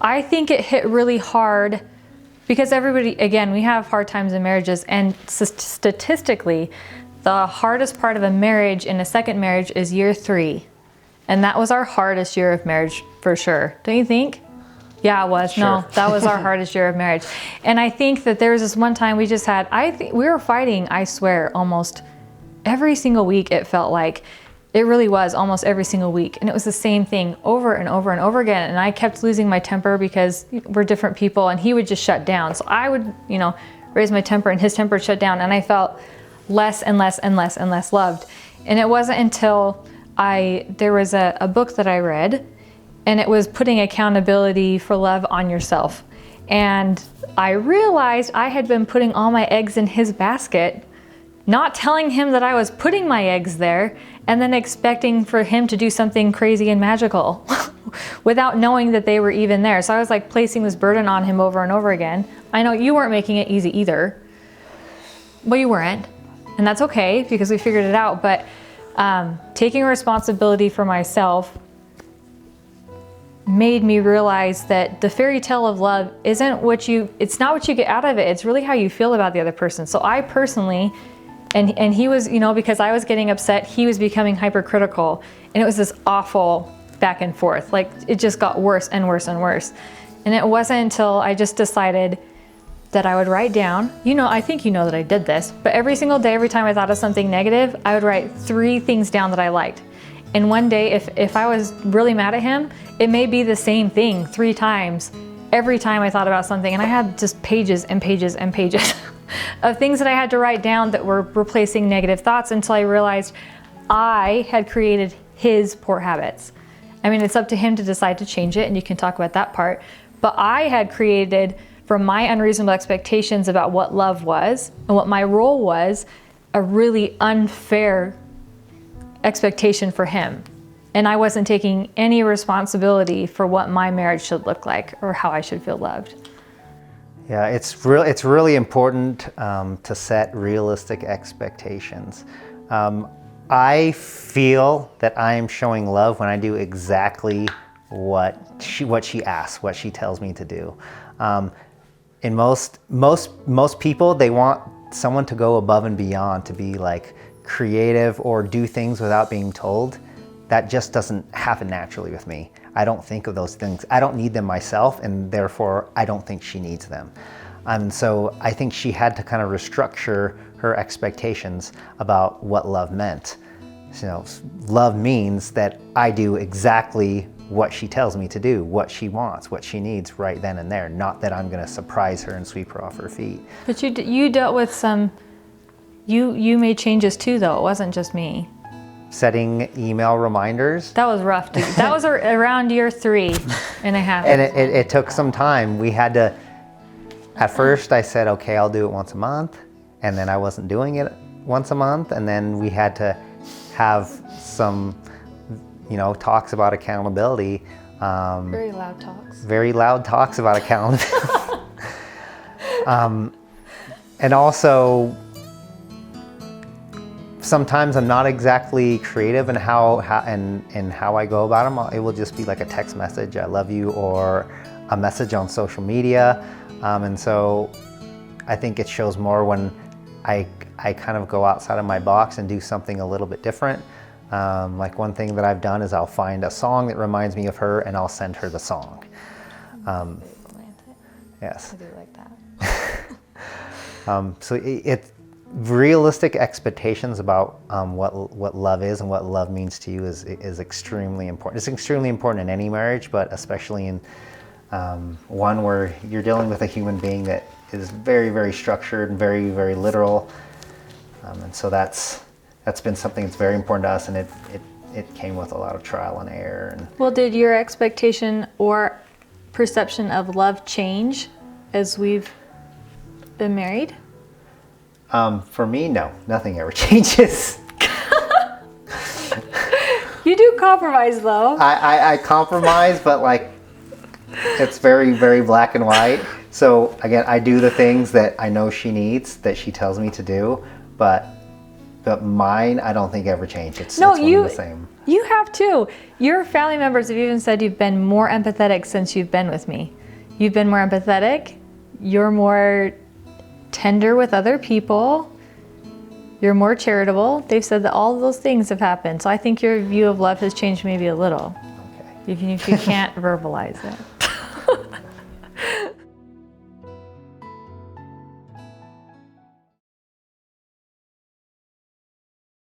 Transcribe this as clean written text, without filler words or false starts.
I think it hit really hard because everybody, again, we have hard times in marriages, and statistically, the hardest part of a marriage in a second marriage is year 3. And that was our hardest year of marriage for sure. Don't you think? Yeah, it was. Sure. No, that was our hardest year of marriage. And I think that there was this one time we just had, we were fighting, I swear, almost every single week. It felt like it really was almost every single week. And it was the same thing over and over and over again. And I kept losing my temper because we're different people, and he would just shut down. So I would, raise my temper and his temper would shut down. And I felt less and less and less and less loved. And it wasn't until there was a book that I read, and it was putting accountability for love on yourself. And I realized I had been putting all my eggs in his basket, not telling him that I was putting my eggs there, and then expecting for him to do something crazy and magical without knowing that they were even there. So I was like placing this burden on him over and over again. I know you weren't making it easy either. Well, you weren't. And that's okay because we figured it out. But taking responsibility for myself made me realize that the fairy tale of love it's not what you get out of it. It's really how you feel about the other person. So I personally, and he was, because I was getting upset, he was becoming hypercritical. And it was this awful back and forth. Like it just got worse and worse and worse. And it wasn't until I just decided that I would write down, I think that I did this, but every single day, every time I thought of something negative, I would write 3 things down that I liked. And one day, if I was really mad at him, it may be the same thing 3 times every time I thought about something. And I had just pages and pages and pages of things that I had to write down that were replacing negative thoughts until I realized I had created his poor habits. I mean, it's up to him to decide to change it, and you can talk about that part. But I had created, from my unreasonable expectations about what love was and what my role was, a really unfair expectation for him. And I wasn't taking any responsibility for what my marriage should look like or how I should feel loved. Yeah, it's really important to set realistic expectations. I feel that I am showing love when I do exactly what she asks, what she tells me to do. In most people, they want someone to go above and beyond, to be like creative or do things without being told. That just doesn't happen naturally with me. I don't think of those things. I don't need them myself, and therefore I don't think she needs them. And so I think she had to kind of restructure her expectations about what love meant. Love means that I do exactly what she tells me to do, what she wants, what she needs right then and there, not that I'm gonna surprise her and sweep her off her feet. But you dealt with you made changes too, though. It wasn't just me. Setting email reminders. That was rough, dude. That was around year 3 and a half. And it took some time. We had to, at first I said, okay, I'll do it once a month. And then I wasn't doing it once a month. And then we had to have some, talks about accountability. Very loud talks. Very loud talks about accountability. And also, sometimes I'm not exactly creative in how I go about them. It will just be like a text message, I love you, or a message on social media. And so I think it shows more when I kind of go outside of my box and do something a little bit different. Like one thing that I've done is I'll find a song that reminds me of her and I'll send her the song. Yes. I do like that. So it's realistic expectations about what love is and what love means to you is extremely important. It's extremely important in any marriage, but especially in one where you're dealing with a human being that is very, very structured and very, very literal. And so that's been something that's very important to us, and it came with a lot of trial and error. Well, did your expectation or perception of love change as we've been married? For me, no, nothing ever changes. You do compromise, though. I compromise, but like it's very, very black and white. So again, I do the things that I know she needs, that she tells me to do, but but mine, I don't think ever changed. It's No, one and the same. you have too. Your family members have even said you've been more empathetic since you've been with me. You've been more empathetic. You're more tender with other people. You're more charitable. They've said that all of those things have happened. So I think your view of love has changed maybe a little, Okay. even if you can't verbalize it.